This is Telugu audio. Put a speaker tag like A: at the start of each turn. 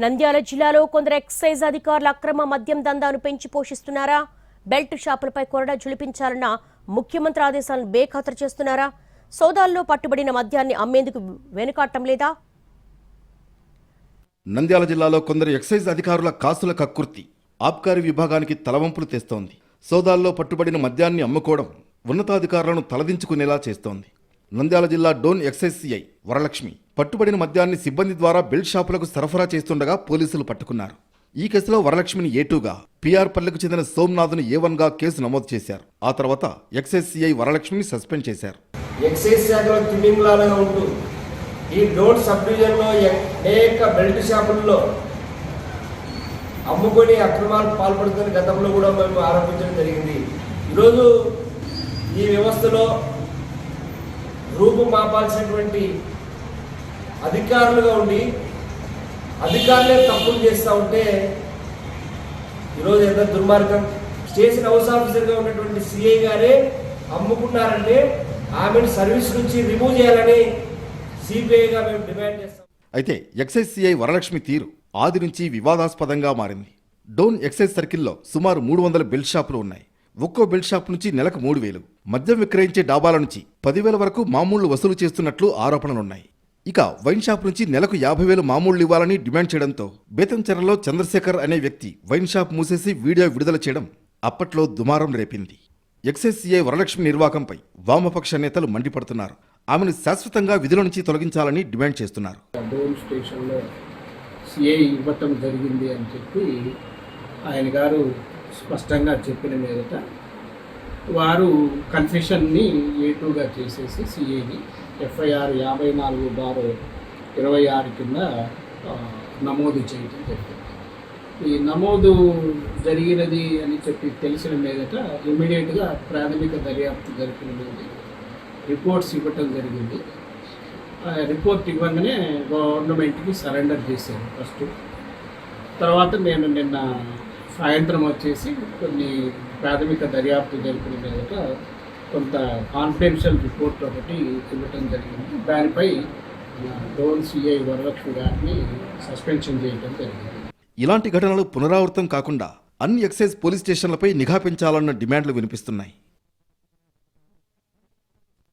A: నంద్యాల జిల్లాలో కొందరు ఎక్సైజ్ అధికారులు అక్రమ మద్యం దందాను పెంచి పోషిస్తున్నారా? బెల్ట్ షాపులపై కొరడా జులిపించాలన్న ముఖ్యమంత్రి ఆదేశాలను బేఖాతరు చేస్తున్నారా? సోదాల్లో పట్టుబడిన మద్యాన్ని అమ్మేందుకు వెనుకాడటం లేదా?
B: నంద్యాల జిల్లాలో కొందరు ఎక్సైజ్ అధికారుల కాసుల కక్కుర్తి ఆబ్కారీ విభాగానికి తలవంపులు తెస్తోంది. సోదాల్లో పట్టుబడిన మద్యాన్ని అమ్ముకోవడం ఉన్నతాధికారులను తలదించుకునేలా చేస్తోంది. నంద్యాల జిల్లా డోన్ ఎక్సైజ్ సిఐ వరలక్ష్మి పట్టుబడిన మద్యాన్ని సిబ్బంది ద్వారా బెల్ట్ షాపులకు సరఫరా చేస్తుండగా పోలీసులు పట్టుకున్నారు. ఈ కేసులో వరలక్ష్మిని A2గా, పిఆర్ పల్లెకు చెందిన సోమనాథ్ను A1గా కేసు నమోదు చేశారు. ఆ తర్వాత ఎక్సైజ్ సిఐ వరలక్ష్మిని సస్పెండ్ చేశారు.
C: ఎక్సైజ్ శాఖలో తిమింగ్లాలుగా ఉంటూ ఈ డోన్ సబ్ డివిజన్లో అనేక బెల్ట్ షాపుల్లో అమ్ముకొని అక్రమాలకు పాల్పడుతున్న గతంలో కూడా మేము ఆరోపించడం జరిగింది. ఈరోజు ఈ వ్యవస్థలో రూపు మాపాల్సినటువంటి అధికారులుగా ఉండి అధికారులే తప్పులు చేస్తూ ఉంటే ఈరోజు ఎంత దుర్మార్గం. స్టేషన్ హౌస్ ఆఫీసర్గా ఉన్నటువంటి సిఐ గారే అమ్ముకున్నారంటే ఆమెను సర్వీస్ నుంచి రిమూవ్ చేయాలని సిపిఐగా మేము డిమాండ్ చేస్తాం.
B: అయితే ఎక్సైజ్ సిఐ వరలక్ష్మి తీరు ఆది నుంచి వివాదాస్పదంగా మారింది. డోన్ ఎక్సైజ్ సర్కిల్లో సుమారు 300 బెల్ట్ షాపులు ఉన్నాయి. ఒక్కో బెల్ట్ షాప్ నుంచి నెలకు 3,000, మద్యం విక్రయించే డాబాల నుంచి 10,000 వరకు మామూళ్లు వసూలు చేస్తున్నట్లు ఆరోపణలున్నాయి. ఇక వైన్ షాప్ నుంచి నెలకు 50,000 మామూళ్లు ఇవ్వాలని డిమాండ్ చేయడంతో బేతంచెరలో చంద్రశేఖర్ అనే వ్యక్తి వైన్ షాప్ మూసేసి వీడియో విడుదల చేయడం అప్పట్లో దుమారం రేపింది. ఎక్సైజ్ సిఐ వరలక్ష్మి నిర్వాకంపై వామపక్ష నేతలు మండిపడుతున్నారు. ఆమెను శాశ్వతంగా విధుల నుంచి తొలగించాలని డిమాండ్ చేస్తున్నారు.
D: డోన్ స్టేషన్లో సిఐ ఇవ్వటం జరిగింది అని చెప్పి ఆయన గారు స్పష్టంగా చెప్పిన మీదట వారు కన్ఫెషన్ని A2గా చేసేసి సిఐని FIR 54/26 కింద నమోదు చేయడం జరిగింది. ఈ నమోదు జరిగినది అని చెప్పి తెలిసిన మీదట ఇమ్మీడియట్గా ప్రాథమిక దర్యాప్తు జరిపిన మీద రిపోర్ట్స్ ఇవ్వటం జరిగింది. రిపోర్ట్ ఇవ్వగానే గవర్నమెంట్కి సరెండర్ చేశాను ఫస్ట్. తర్వాత నేను నిన్న సాయంత్రం వచ్చేసి కొన్ని ప్రాథమిక దర్యాప్తు జరిపిన మీదట కొంత కాన్ఫిడెన్షియల్ రిపోర్ట్ ఒకటి ఇవ్వటం జరిగింది. దానిపై డోన్ సిఐ వరలక్ష్మి గారిని సస్పెన్షన్ చేయడం జరిగింది.
B: ఇలాంటి ఘటనలు పునరావృతం కాకుండా అన్ని ఎక్సైజ్ పోలీస్ స్టేషన్లపై నిఘా పెంచాలన్న డిమాండ్లు వినిపిస్తున్నాయి.